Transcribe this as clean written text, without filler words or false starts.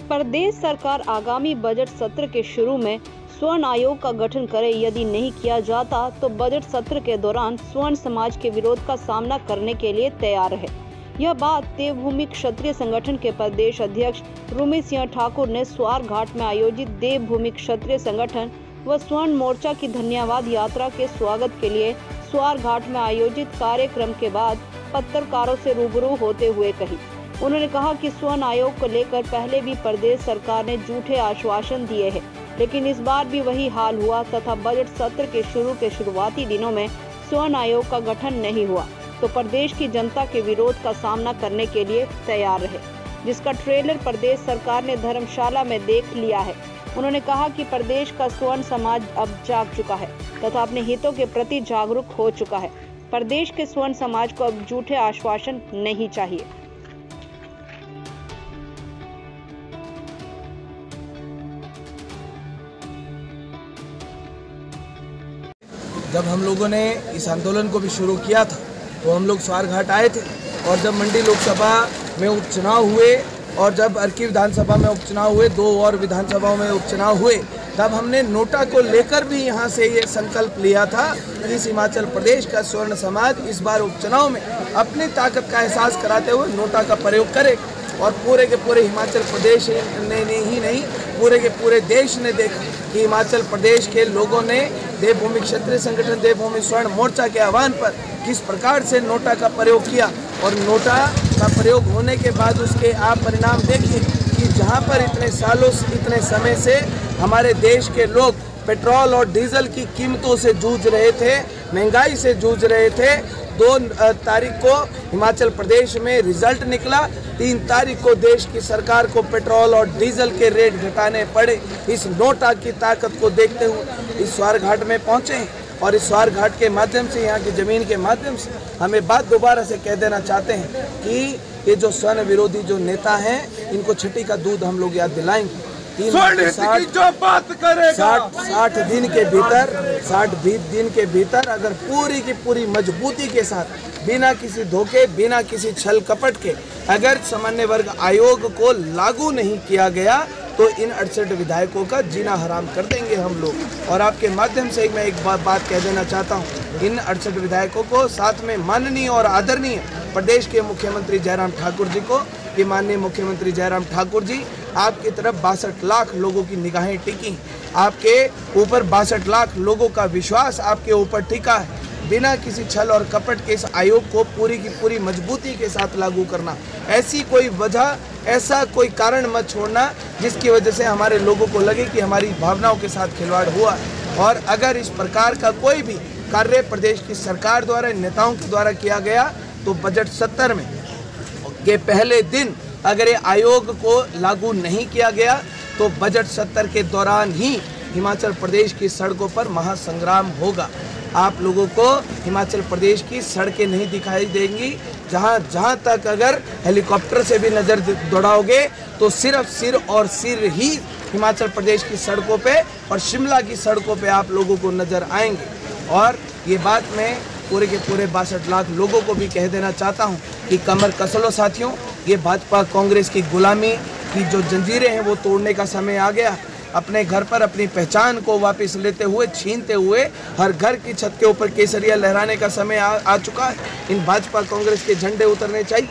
प्रदेश सरकार आगामी बजट सत्र के शुरू में स्वर्ण आयोग का गठन करे। यदि नहीं किया जाता तो बजट सत्र के दौरान स्वर्ण समाज के विरोध का सामना करने के लिए तैयार है। यह बात देवभूमि क्षत्रिय संगठन के प्रदेश अध्यक्ष रूमी सिंह ठाकुर ने स्वार घाट में आयोजित देवभूमि क्षत्रिय संगठन व स्वर्ण मोर्चा की धन्यवाद यात्रा के स्वागत के लिए स्वार घाट में आयोजित कार्यक्रम के बाद पत्रकारों से रूबरू होते हुए कही। उन्होंने कहा कि स्वर्ण आयोग को लेकर पहले भी प्रदेश सरकार ने झूठे आश्वासन दिए हैं, लेकिन इस बार भी वही हाल हुआ तथा बजट सत्र के शुरुआती दिनों में स्वर्ण आयोग का गठन नहीं हुआ तो प्रदेश की जनता के विरोध का सामना करने के लिए तैयार रहे, जिसका ट्रेलर प्रदेश सरकार ने धर्मशाला में देख लिया है। उन्होंने कहा कि प्रदेश का स्वर्ण समाज अब जाग चुका है तथा अपने हितों के प्रति जागरूक हो चुका है। प्रदेश के स्वर्ण समाज को अब झूठे आश्वासन नहीं चाहिए। जब हम लोगों ने इस आंदोलन को भी शुरू किया था तो हम लोग स्वार घाट आए थे, और जब मंडी लोकसभा में उपचुनाव हुए और जब अर्की विधानसभा में उपचुनाव हुए, 2 और विधानसभाओं में उपचुनाव हुए, तब हमने नोटा को लेकर भी यहाँ से ये संकल्प लिया था कि इस हिमाचल प्रदेश का स्वर्ण समाज इस बार उपचुनाव में अपनी ताकत का एहसास कराते हुए नोटा का प्रयोग करे। और पूरे के पूरे हिमाचल प्रदेश ने ही नहीं, पूरे के पूरे देश ने देखा कि हिमाचल प्रदेश के लोगों ने देवभूमि क्षत्रिय संगठन देवभूमि स्वर्ण मोर्चा के आह्वान पर किस प्रकार से नोटा का प्रयोग किया। और नोटा का प्रयोग होने के बाद उसके आप परिणाम देखिए कि जहां पर इतने समय से हमारे देश के लोग पेट्रोल और डीजल की कीमतों से जूझ रहे थे, महंगाई से जूझ रहे थे, 2 तारीख को हिमाचल प्रदेश में रिजल्ट निकला, 3 तारीख को देश की सरकार को पेट्रोल और डीजल के रेट घटाने पड़े। इस नोटा की ताकत को देखते हुए इस स्वार घाट में पहुंचे और इस स्वार घाट के माध्यम से, यहाँ की जमीन के माध्यम से हमें बात दोबारा से कह देना चाहते हैं कि ये जो स्वर्ण विरोधी जो नेता हैं, इनको छठी का दूध हम लोग याद दिलाएंगे। 60 दिन के भीतर अगर पूरी की पूरी मजबूती के साथ, बिना किसी धोखे, बिना किसी छल कपट के, अगर सामान्य वर्ग आयोग को लागू नहीं किया गया तो इन 68 विधायकों का जीना हराम कर देंगे हम लोग। और आपके माध्यम से मैं एक बात कह देना चाहता हूँ, इन 68 विधायकों को, साथ में माननीय और आदरणीय प्रदेश के मुख्यमंत्री जयराम ठाकुर जी को, कि माननीय मुख्यमंत्री जयराम ठाकुर जी, आपकी तरफ 62 लाख लोगों की निगाहें टिकी, आपके ऊपर 62 लाख लोगों का विश्वास आपके ऊपर टिका है। बिना किसी छल और कपट के इस आयोग को पूरी की पूरी मजबूती के साथ लागू करना, ऐसी कोई वजह, ऐसा कोई कारण मत छोड़ना जिसकी वजह से हमारे लोगों को लगे कि हमारी भावनाओं के साथ खिलवाड़ हुआ। और अगर इस प्रकार का कोई भी कार्य प्रदेश की सरकार द्वारा, नेताओं के द्वारा किया गया तो बजट सत्र में के पहले दिन अगर ये आयोग को लागू नहीं किया गया तो बजट सत्र के दौरान ही हिमाचल प्रदेश की सड़कों पर महासंग्राम होगा। आप लोगों को हिमाचल प्रदेश की सड़कें नहीं दिखाई देंगी। जहां तक अगर हेलीकॉप्टर से भी नज़र दौड़ाओगे तो सिर्फ सिर और सिर ही हिमाचल प्रदेश की सड़कों पे और शिमला की सड़कों पे आप लोगों को नज़र आएंगे। और ये बात मैं पूरे के पूरे 62 लाख लोगों को भी कह देना चाहता हूँ कि कमर कस लो साथियों, ये भाजपा कांग्रेस की गुलामी की जो जंजीरें हैं वो तोड़ने का समय आ गया। अपने घर पर अपनी पहचान को वापस लेते हुए, छीनते हुए हर घर की छत के ऊपर केसरिया लहराने का समय आ चुका है। इन भाजपा कांग्रेस के झंडे उतरने चाहिए।